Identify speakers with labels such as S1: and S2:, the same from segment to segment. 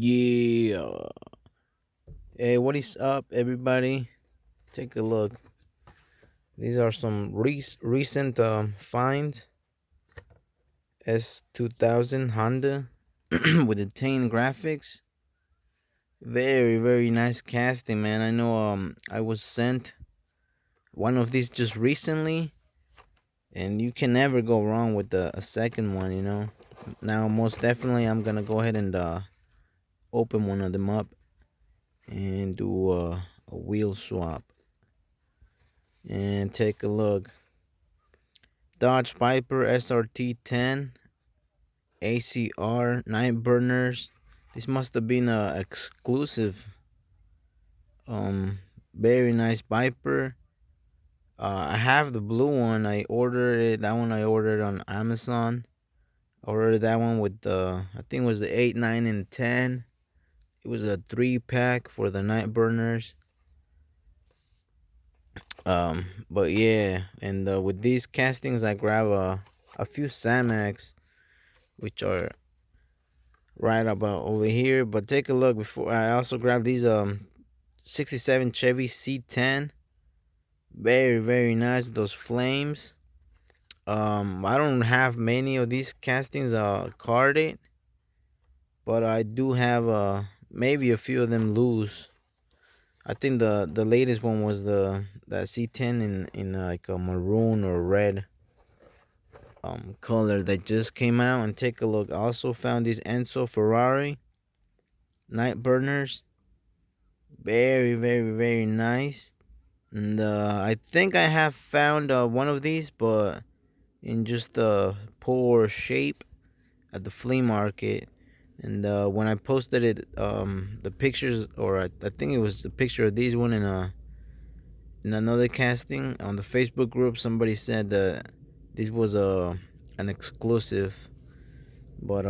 S1: Yeah. Hey, what is up, everybody? Take a look. These are some recent finds. S2000 Honda with the 10 graphics. Very, very nice casting, man. I know I was sent one of these just recently, and you can never go wrong with a second one. Now, most definitely, I'm gonna go ahead and open one of them up and do a wheel swap and take a look. Dodge Viper SRT 10 ACR 9 burners. This must have been a exclusive. Very nice Viper. I have the blue one. I ordered it. That one I ordered on Amazon. I ordered that one with the, I think it was the 8, 9, and 10. It was a 3-pack for the night burners. But yeah, and with these castings, I grab a few Zamacs, which are right about over here. But take a look. Before I also grabbed these 67 Chevy C10. Very, very nice with those flames. I don't have many of these castings carded, but I do have maybe a few of them loose. I think the latest one was the that C10 in like a maroon or red color that just came out. And take a look. I also found these Enzo Ferrari night burners. Very, very, very nice. And I think I have found one of these, but in just a poor shape at the flea market. And when I posted it, the pictures, or I think it was the picture of these one in another casting on the Facebook group, somebody said that this was an exclusive. But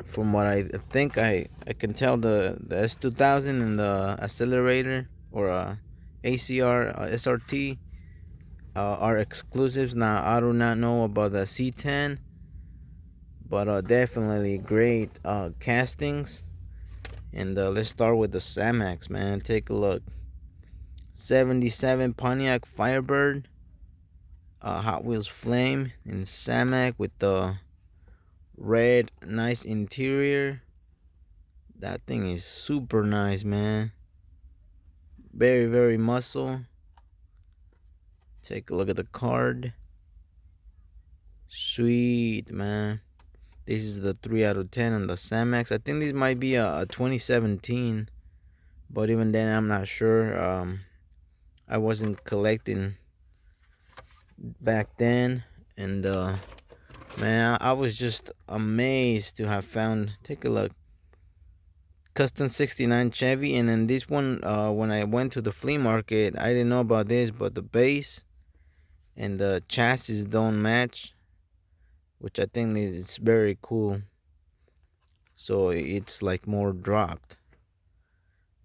S1: from what I think, I can tell the S2000 and the accelerator or ACR SRT are exclusives. Now I do not know about the C10, but definitely great castings. And let's start with the Zamacs, man. Take a look. 77 Pontiac Firebird, Hot Wheels Flame in Zamac with the red, nice interior. That thing is super nice, man. Very, very muscle. Take a look at the card. Sweet, man. This is the 3 out of 10 on the Zamacs. I think this might be a 2017, but even then, I'm not sure. I wasn't collecting back then, and man, I was just amazed to have found. Take a look. Custom 69 Chevy, and then this one, when I went to the flea market, I didn't know about this, but the base and the chassis don't match, which I think is very cool. So it's like more dropped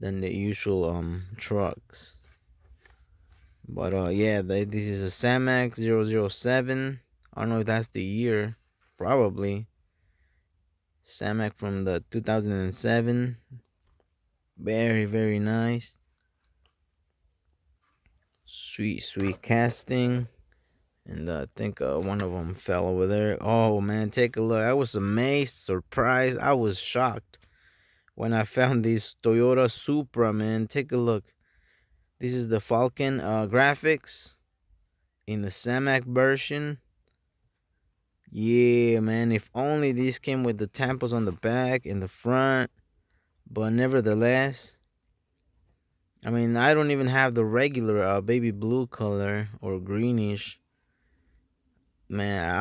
S1: than the usual trucks. But yeah, this is a Zamac 007. I don't know if that's the year. Probably. Zamac from the 2007. Very, very nice. Sweet, sweet casting. And I think one of them fell over there. Oh man, take a look. I was amazed, surprised. I was shocked when I found this Toyota Supra, man. Take a look. This is the Falcon graphics in the Zamac version. Yeah, man. If only these came with the tampos on the back and the front. But nevertheless, I mean, I don't even have the regular baby blue color or greenish. Man,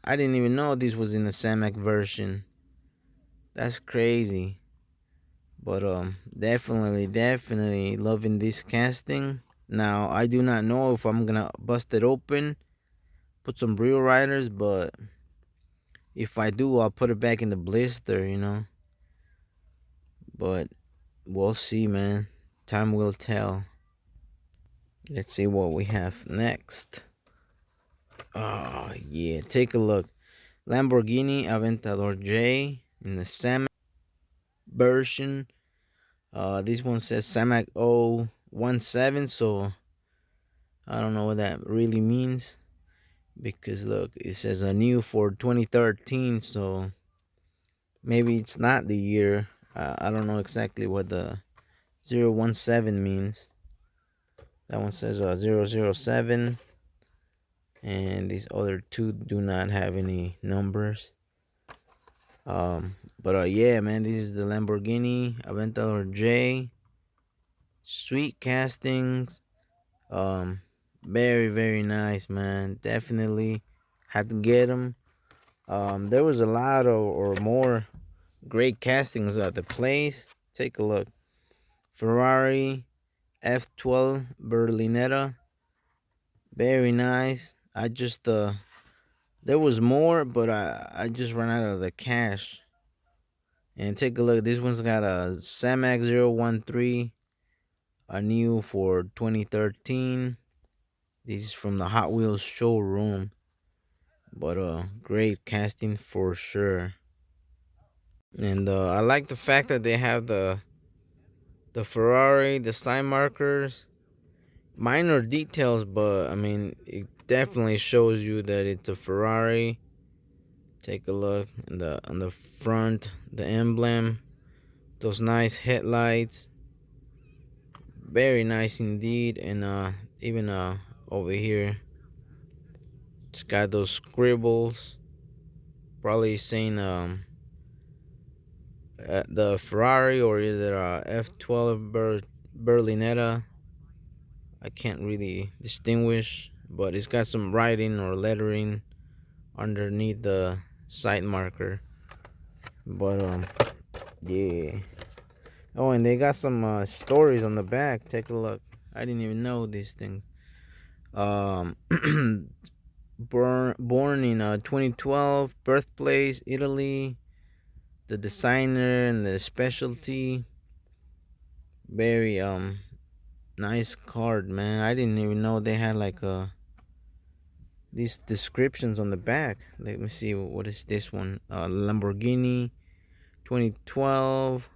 S1: I didn't even know this was in the Zamac version. That's crazy. But definitely loving this casting. Now, I do not know if I'm gonna bust it open, put some real riders, but if I do, I'll put it back in the blister. But we'll see, man. Time will tell. Let's see what we have next. Oh, yeah. Take a look. Lamborghini Aventador J in the Zamac. version. This one says Zamac 017, so I don't know what that really means because look, it says a new for 2013, so maybe it's not the year. I don't know exactly what the 017 means. That one says 007, and these other two do not have any numbers. But yeah, man, this is the Lamborghini Aventador J. Sweet castings. Um, very very nice, man. Definitely had to get them. There was a lot of or more great castings at the place. Take a look. Ferrari F12 Berlinetta. Very nice. I just there was more, but I just ran out of the cash. And take a look. This one's got a Zamac 013, a new for 2013. This is from the Hot Wheels showroom. But great casting for sure. And I like the fact that they have the Ferrari, the sign markers, minor details, but I mean it definitely shows you that it's a Ferrari. Take a look in the on the front, the emblem, those nice headlights, very nice indeed. And even over here, it's got those scribbles, probably saying the Ferrari or either F12 Berlinetta. I can't really distinguish, but it's got some writing or lettering underneath the side marker. But yeah. Oh, and they got some stories on the back. Take a look. I didn't even know these things. Um, born in 2012, birthplace Italy. The designer and the specialty. Very nice card, man. I didn't even know they had like these descriptions on the back. Let me see, what is this one? Lamborghini 2012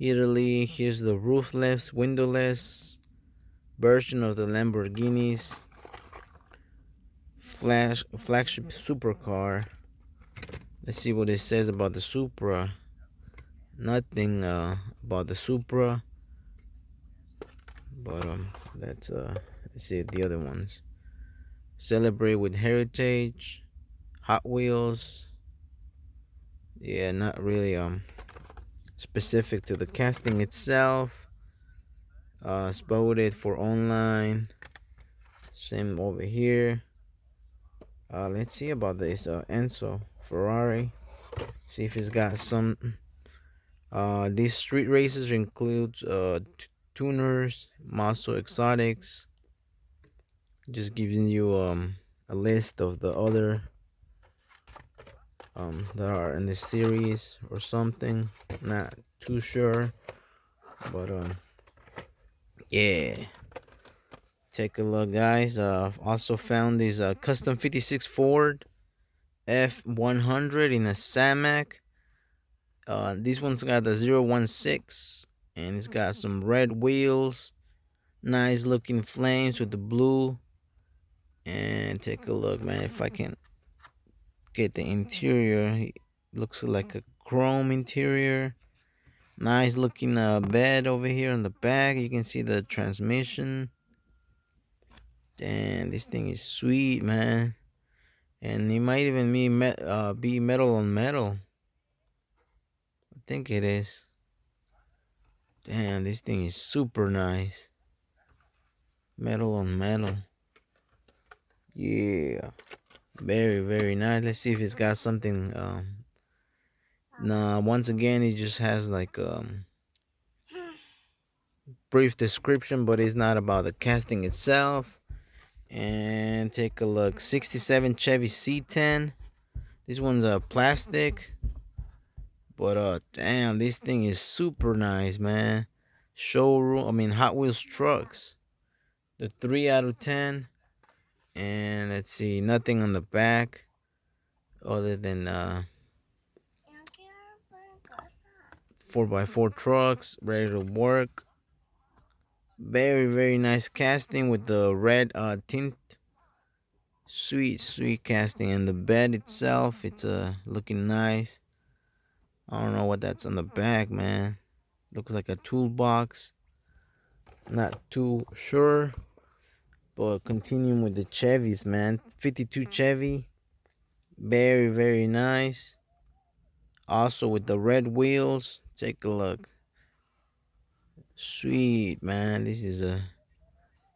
S1: Italy. Here's the roofless, windowless version of the Lamborghini's flagship supercar. Let's see what it says about the Supra. Nothing about the Supra, but let's see the other ones. Celebrate with heritage, Hot Wheels. Yeah, not really specific to the casting itself. Spotted for online. Same over here. Let's see about this Enzo Ferrari. See if it's got some. These street races include tuners, muscle exotics. Just giving you a list of the other that are in the series or something. Not too sure, but yeah. Take a look, guys. Also found this custom 56 Ford F100 in a Zamac. This one's got the 016, and it's got some red wheels, nice looking flames with the blue. And take a look, man, if I can get the interior. It looks like a chrome interior. Nice looking bed over here on the back. You can see the transmission. Damn, this thing is sweet, man. And it might even be metal on metal. I think it is. Damn, this thing is super nice. Metal on metal. Yeah. Very, very nice. Let's see if it's got something. Nah, once again, it just has like brief description, but it's not about the casting itself. And take a look. 67 Chevy C10. This one's a plastic. But damn, this thing is super nice, man. Showroom, I mean Hot Wheels trucks. The 3 out of 10. And let's see, nothing on the back other than 4x4 trucks ready to work. Very nice casting with the red tint. Sweet casting. And the bed itself, it's looking nice. I don't know what that's on the back, man. Looks like a toolbox. Not too sure. But continuing with the Chevys, man. 52 Chevy. Very nice. Also with the red wheels. Take a look. Sweet, man. This is a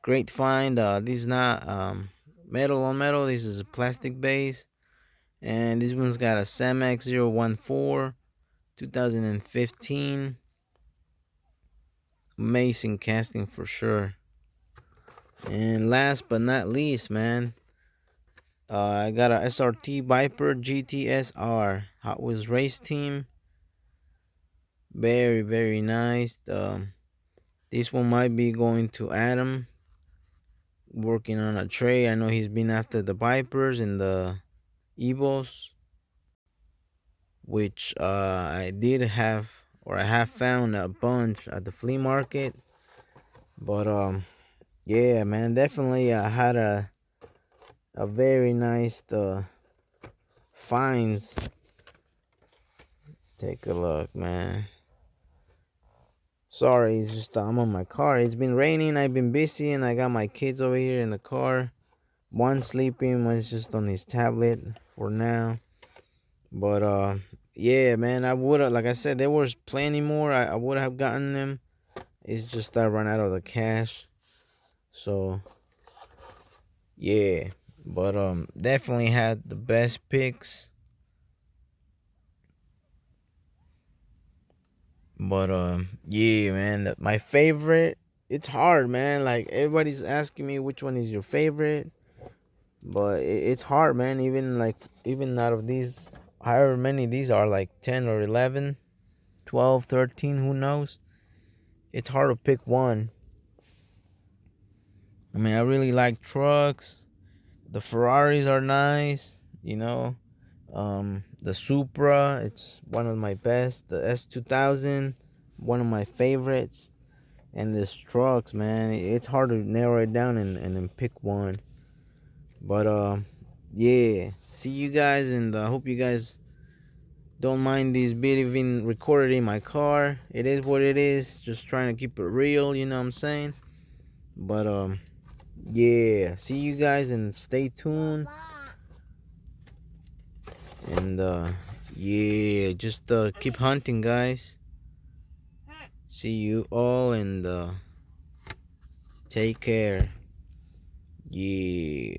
S1: great find. This is not metal on metal. This is a plastic base. And this one's got a Zamac 014 2015. Amazing casting for sure. And last but not least, man, I got a SRT Viper GTSR Hot Wheels race team. Very nice. This one might be going to Adam, working on a tray. I know he's been after the Vipers and the Evos, which I did have, or I have found a bunch at the flea market. But yeah, man, definitely I had a very nice finds. Take a look, man. Sorry, it's just I'm on my car. It's been raining. I've been busy, and I got my kids over here in the car. One sleeping, one's just on his tablet for now. But yeah, man, I would have, like I said, there was plenty more. I would have gotten them. It's just I ran out of the cash. So yeah, but definitely had the best picks. But yeah, man, my favorite. It's hard, man. Like everybody's asking me which one is your favorite, but it's hard, man. Even like even out of these, however many these are, like 10 or 11, 12, 13, who knows? It's hard to pick one. I mean, I really like trucks. The Ferraris are nice, you know. The Supra, it's one of my best. The S2000, one of my favorites. And this trucks, man, it's hard to narrow it down and then pick one. But yeah, see you guys, and I hope you guys don't mind this bit being recorded in my car. It is what it is. Just trying to keep it real, you know what I'm saying? But yeah, see you guys and stay tuned. And yeah, just keep hunting, guys. See you all, and take care. Yeah.